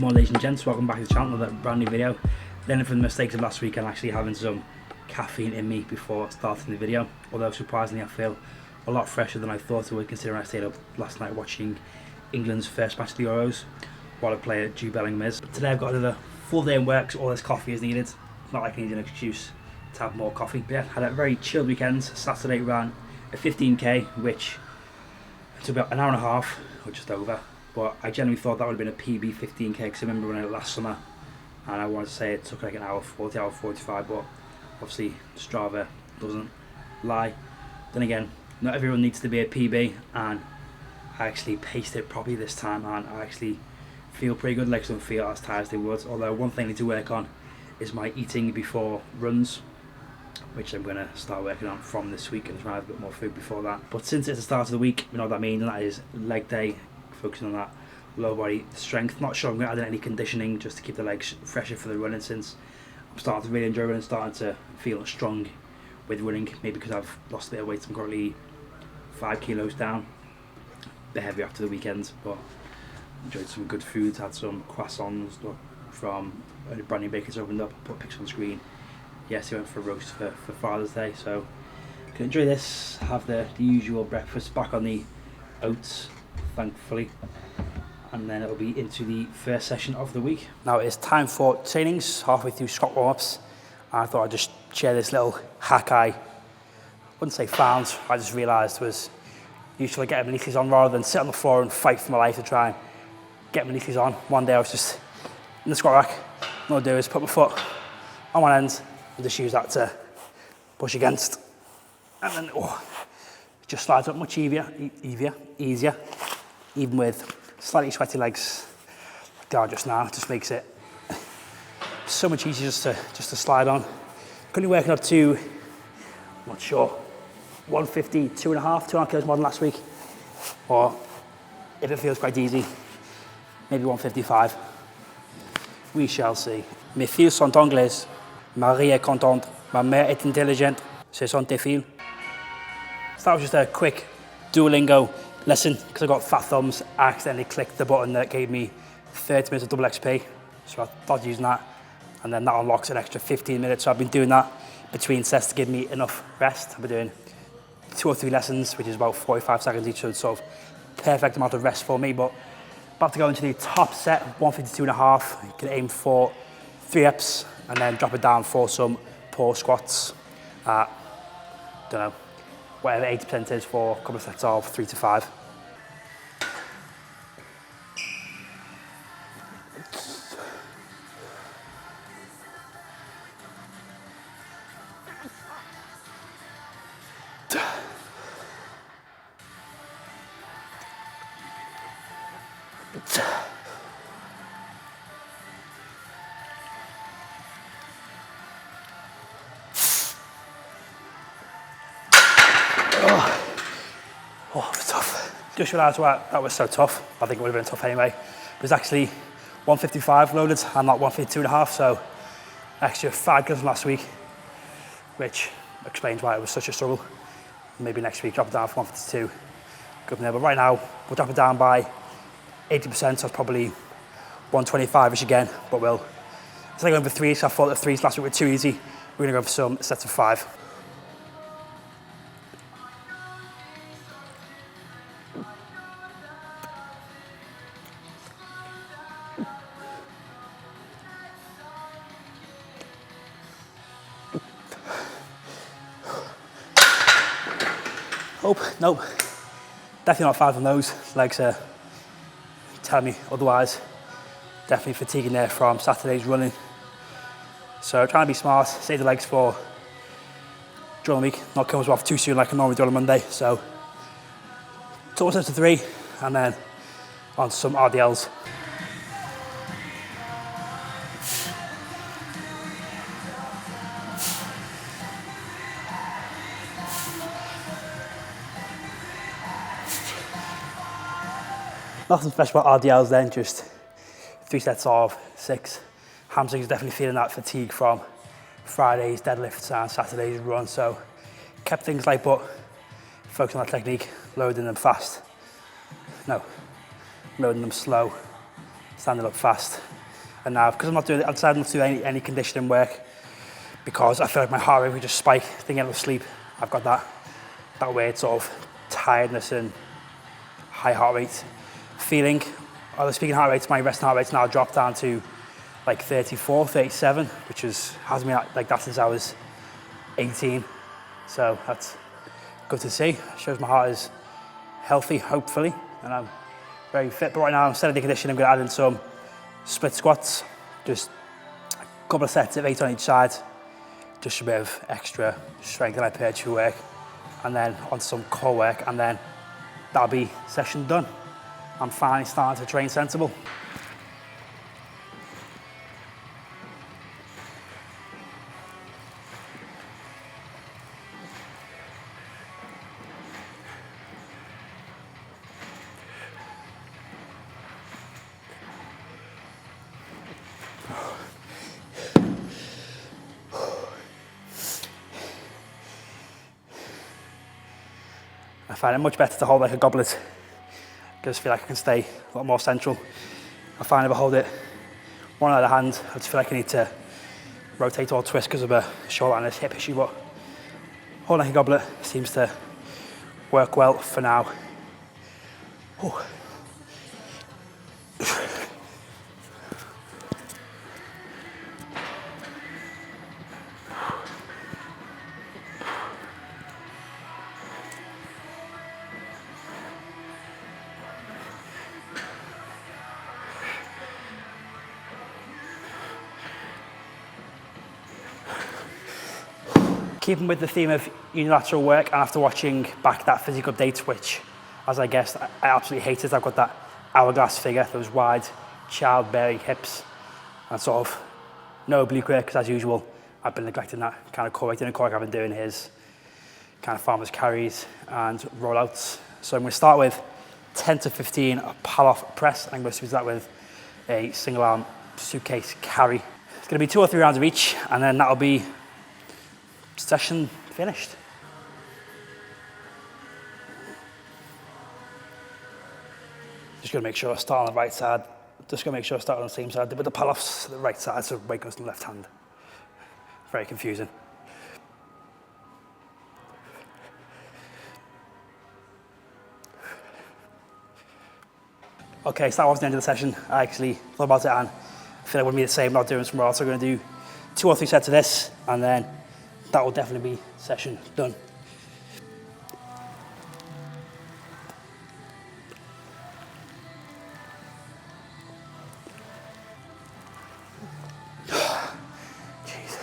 Good morning, ladies and gents, welcome back to the channel, another brand new video. Learning from the mistakes of last week and actually having some caffeine in me before starting the video. Although surprisingly I feel a lot fresher than I thought I would, considering I stayed up last night watching England's first match of the Euros while I play at Duo Lingo. But today I've got another full day in work, so all this coffee is needed. Not like I need an excuse to have more coffee. But yeah, had a very chilled weekend. Saturday ran a 15k, which took about an hour and a half, or just over. But I genuinely thought that would have been a PB 15k because I remember running it last summer and I wanted to say it took like an hour 40, hour 45, but obviously Strava doesn't lie. Then again, not everyone needs to be a PB, and I actually paced it properly this time and I actually feel pretty good. Legs don't feel as tired as they would, although one thing I need to work on is my eating before runs, which I'm going to start working on from this week and try to have a bit more food before that. But since it's the start of the week, you know what that means, and that is leg day, focusing on that lower body strength. Not sure I'm going to add in any conditioning just to keep the legs fresher for the running, since I'm starting to really enjoy running, starting to feel strong with running, maybe because I've lost a bit of weight. I'm currently 5 kilos down, a bit heavy after the weekend, but enjoyed some good food, had some croissants from a brand new baker's opened up, put pictures on the screen. Yes, he went for a roast for Father's Day, so can enjoy this, have the usual breakfast, back on the oats thankfully, and then it'll be into the first session of the week. Now it's time for trainings, halfway through squat warm-ups. I thought I'd just share this little hack I wouldn't say found, I just realised was useful to get my knees on rather than sit on the floor and fight for my life to try and get my knees on. One day I was just in the squat rack, all I do is put my foot on one end and just use that to push against, and then it just slides up much easier, even with slightly sweaty legs like they are just now. It just makes it so much easier just to slide on. Currently working up to, I'm not sure, 150, 2.5 kilos more than last week, or if it feels quite easy, maybe 155. We shall see. Mes fils sont anglais. Marie est contente. Ma mère est intelligente. Ce sont tes fils. So that was just a quick Duo Lingo lesson because I got fat thumbs. I accidentally clicked the button that gave me 30 minutes of double XP. So I started using that, and then that unlocks an extra 15 minutes. So I've been doing that between sets to give me enough rest. I've been doing 2 or 3 lessons, which is about 45 seconds each, so it's sort of perfect amount of rest for me. But about to go into the top set, 152.5. You can aim for 3 reps and then drop it down for some pull squats. Don't know, whatever 80% is for a couple of sets of 3 to 5. Oh, it was tough. Just realised why that was so tough. I think it would have been tough anyway. It was actually 155 loaded and not 152.5, so extra 5 kilos from last week, which explains why it was such a struggle. Maybe next week drop it down from 152, go from there. But right now, we'll drop it down by 80%, so it's probably 125-ish again, but it's like going for 3, so I thought the 3s last week were too easy. We're gonna go for some sets of 5. Nope, definitely not 5 on those. Legs are telling me otherwise. Definitely fatiguing there from Saturday's running. So trying to be smart, save the legs for during the week, not come off too soon like I normally do on a Monday. So total sets of 3 and then on some RDLs. Nothing special about RDLs then, just 3 sets of 6. Hamstrings definitely feeling that fatigue from Friday's deadlifts and Saturday's run, so kept things light but focus on that technique, loading them slow, standing up fast. And now, because I'm decided not to do any conditioning work, because I feel like my heart rate would just spike thinking of sleep. I've got that weird sort of tiredness and high heart rate feeling. Although speaking of heart rates, my resting heart rate's now dropped down to like 34, 37, which has me like that since I was 18. So that's good to see. Shows my heart is healthy, hopefully, and I'm very fit. But right now, instead of the conditioning, I'm going to add in some split squats, just a couple of sets of 8 on each side, just a bit of extra strength and hypertrophy work, and then on some core work, and then that'll be session done. I'm finally starting to train sensible. I find it much better to hold like a goblet. I just feel like I can stay a lot more central. I find if I hold it one other hand, I just feel like I need to rotate or twist because of a shoulder and a hip issue, but holding like a goblet seems to work well for now. Ooh. Keeping with the theme of unilateral work, and after watching back that physique update, which, as I guessed, I absolutely hated. I've got that hourglass figure, those wide childbearing hips, and sort of no oblique work, because as usual, I've been neglecting that kind of core work. The only core work I've been doing is kind of farmer's carries and rollouts. So I'm going to start with 10 to 15 pull-off press. I'm going to use that with a single arm suitcase carry. It's going to be 2 or 3 rounds of each, and then that'll be session finished. Just gonna make sure I start on the right side. Just gonna make sure I start on the same side with the pull-offs, the right side, so weight goes to the left hand. Very confusing. Okay, so that was the end of the session. I actually thought about it and I feel like it wouldn't be the same not doing somewhere else. So we're gonna do 2 or 3 sets of this, and then that will definitely be session done. Jeez.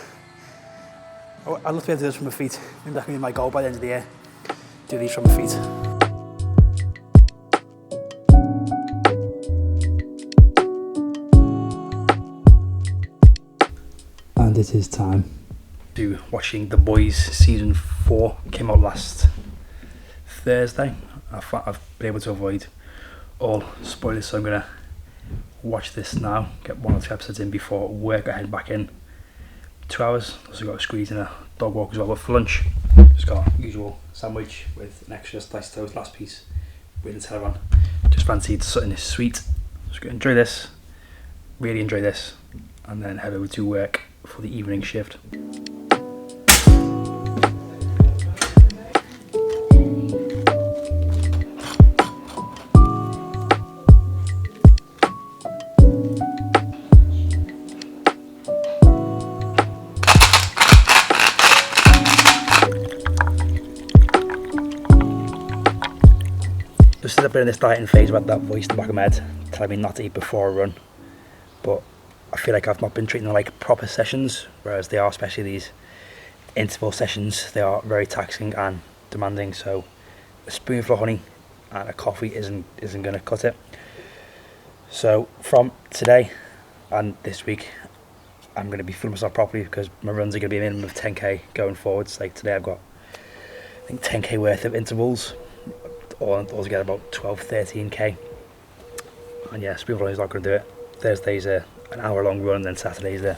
Oh, I'd love to be able to do this from my feet. Maybe that can be my goal by the end of the year. Do these from my feet. And it is time. Watching The Boys season 4 came out last Thursday. I've been able to avoid all spoilers, so I'm gonna watch this now, get 1 or 2 episodes in before work. I head back in 2 hours. Also got to squeeze in a dog walk as well. But for lunch, just got usual sandwich with an extra sliced toast, last piece with Nutella on. Just fancied something sweet. Just gonna enjoy this, really enjoy this, and then head over to work for the evening shift. Just I've been in this dieting phase about that voice in the back of my head telling me not to eat before a run, but I feel like I've not been treating them like proper sessions, whereas they are, especially these interval sessions, they are very taxing and demanding. So a spoonful of honey and a coffee isn't going to cut it. So from today and this week, I'm going to be filling myself properly, because my runs are going to be a minimum of 10k going forwards. Like today I've got, I think, 10k worth of intervals, altogether about 12-13k. And yeah, spoonful of honey is not going to do it. Thursday's an hour-long run, and then Saturday's the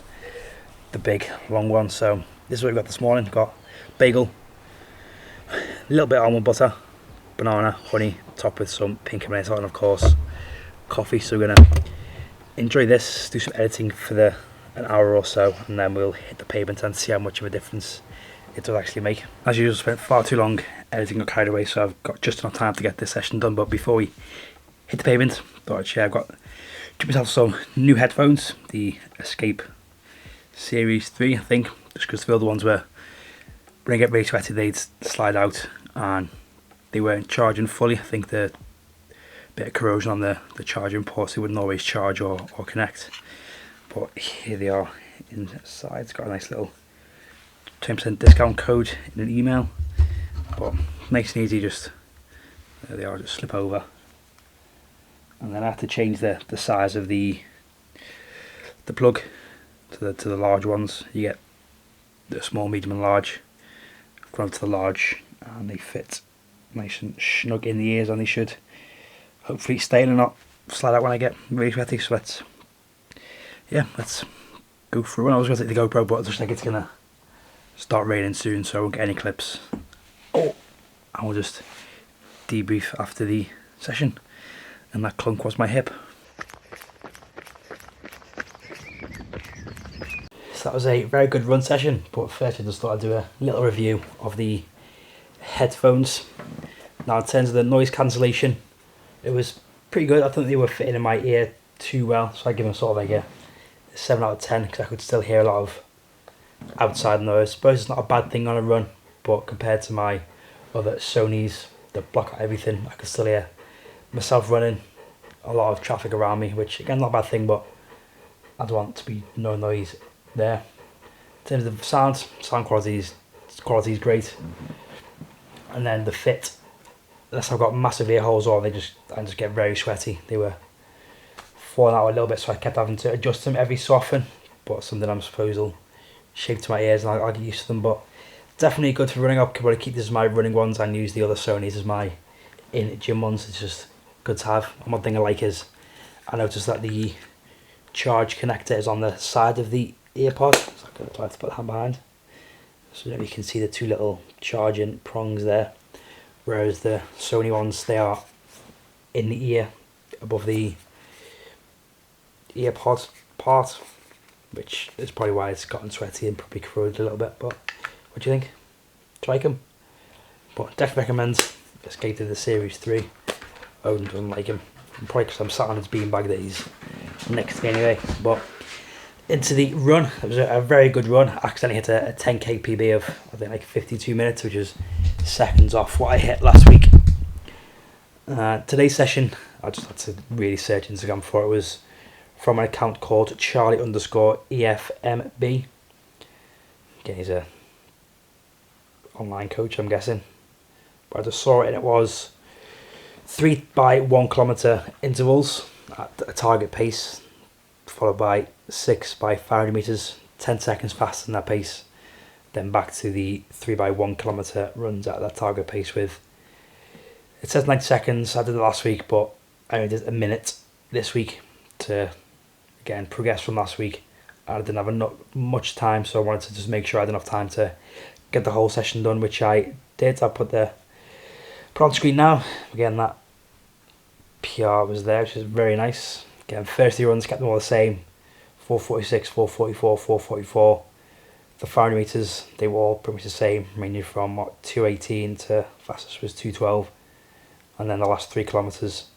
big long one. So this is what we got this morning. Got bagel, a little bit of almond butter, banana, honey, topped with some pink M&Ms, and of course coffee. So we're gonna enjoy this, do some editing for an hour or so, and then we'll hit the pavement and see how much of a difference it does actually make. As usual, spent far too long editing, got carried away, so I've got just enough time to get this session done. But before we hit the pavement, thought I'd share, I've got myself some new headphones, the Escape Series 3, I think, just because the other ones were, when I get really sweaty, they'd slide out and they weren't charging fully. I think the bit of corrosion on the charging ports, they wouldn't always charge or connect. But here they are inside. It's got a nice little 10% discount code in an email, but nice and easy, just there they are, just slip over. And then I have to change the size of the plug to the large ones. You get the small, medium and large. I've gone up to the large and they fit nice and snug in the ears, and they should hopefully stay in and not slide out when I get really sweaty. So let's go for a run. I was going to take the GoPro, but I just think it's going to start raining soon, so I won't get any clips. And we'll just debrief after the session. And that clunk was my hip. So that was a very good run session, but first I just thought I'd do a little review of the headphones. Now in terms of the noise cancellation, it was pretty good. I think they were fitting in my ear too well, so I give them sort of like a 7 out of 10, because I could still hear a lot of outside noise. I suppose it's not a bad thing on a run, but compared to my other Sonys that block out everything, I could still hear myself running, a lot of traffic around me, which again, not a bad thing, but I don't want to be no noise there. In terms of sound quality is great. And then the fit, unless I've got massive ear holes or I just get very sweaty. They were falling out a little bit, so I kept having to adjust them every so often, but something I'm supposed will shape to my ears and I'll get used to them. But definitely good for running up. Could probably keep this as my running ones and use the other Sonys as my in-gym ones. It's just good to have. And one thing I like is I noticed that the charge connector is on the side of the ear pod, so I'm going to try to put that behind, so you can see the two little charging prongs there, whereas the Sony ones, they are in the ear above the ear pod part, which is probably why it's gotten sweaty and probably corroded a little bit. But what do you think? Do you like them? But definitely recommend Escape to the Series 3. Owen doesn't like him, probably because I'm sat on his beanbag that he's next to me anyway. But into the run, it was a very good run. I accidentally hit a 10k PB of, I think, like 52 minutes, which is seconds off what I hit last week. Today's session, I just had to really search Instagram for it, was from an account called Charlie_EFMB. Again, he's a online coach, I'm guessing. But I just saw it, and it was 3 by 1 kilometre intervals at a target pace, followed by 6 by 500 metres, 10 seconds faster than that pace, then back to the 3 by 1 kilometre runs at that target pace with, it says 90 seconds, I did it last week, but I only did a minute this week to, again, progress from last week. I didn't have much time, so I wanted to just make sure I had enough time to get the whole session done, which I did. I put on screen now. Again, that PR was there, which is very nice. Again, first 3 runs, kept them all the same. 446, 444, 444. The 500 metres, they were all pretty much the same, mainly from 218 to fastest was 212. And then the last 3 kilometres,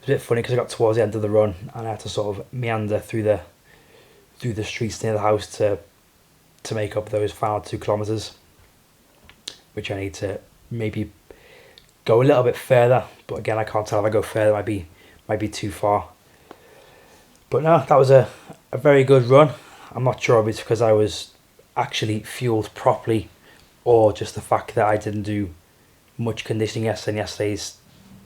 it was a bit funny because I got towards the end of the run and I had to sort of meander through the streets near the house to make up those final 2 kilometres, which I need to maybe go a little bit further, but again, I can't tell if I go further, might be too far. But no, that was a very good run. I'm not sure if it's because I was actually fueled properly or just the fact that I didn't do much conditioning yesterday, and yesterday's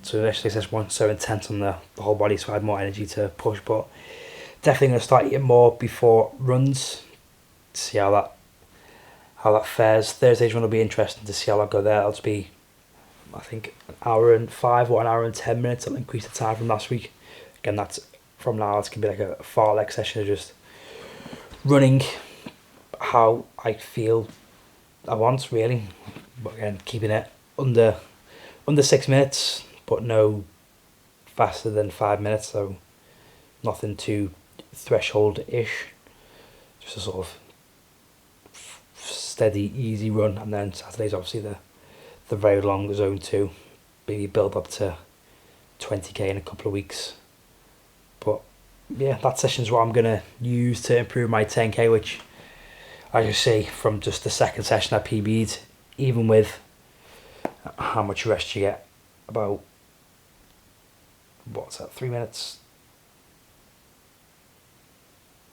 session wasn't so intense on the whole body, so I had more energy to push. But definitely going to start eating more before runs, see how that fares. Thursday's run will be interesting to see how I go there. It'll be, I think, an hour and 5 or an hour and 10 minutes. I'll increase the time from last week. Again, that's from now, it's going to be like a fartlek session of just running how I feel I want, really. But again, keeping it under 6 minutes, but no faster than 5 minutes, so nothing too threshold-ish, just a sort of steady, easy run, and then Saturday's obviously the very long zone 2, maybe build up to 20k in a couple of weeks. But yeah, that session's what I'm going to use to improve my 10k, which, as you see from just the second session I PB'd, even with how much rest you get, about, what's that, 3 minutes?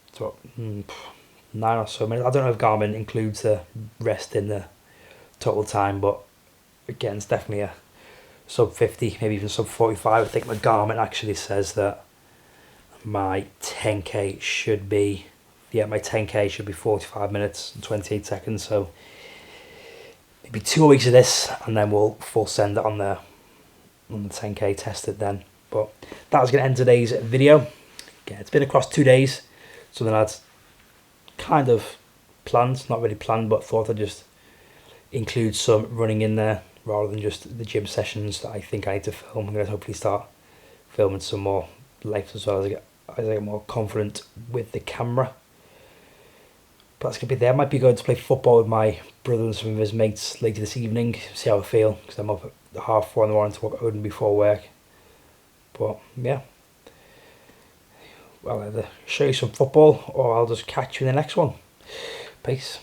It's about 9 or so minutes. I don't know if Garmin includes the rest in the total time, but again, it's definitely a sub 50, maybe even sub 45. I think my Garmin actually says that my 10k should be, my 10k should be 45 minutes and 28 seconds. So maybe 2 weeks of this, and then we'll full send it on the 10k tested then. But that was going to end today's video. Again, it's been across 2 days, something I'd kind of planned, not really planned, but thought I'd just include some running in there rather than just the gym sessions that I think I need to film. I'm going to hopefully start filming some more live as well as I get more confident with the camera. But that's going to be there. I might be going to play football with my brother and some of his mates later this evening, see how I feel, because I'm up at 4:30 in the morning to walk Odin before work. But yeah, I'll either show you some football or I'll just catch you in the next one. Peace.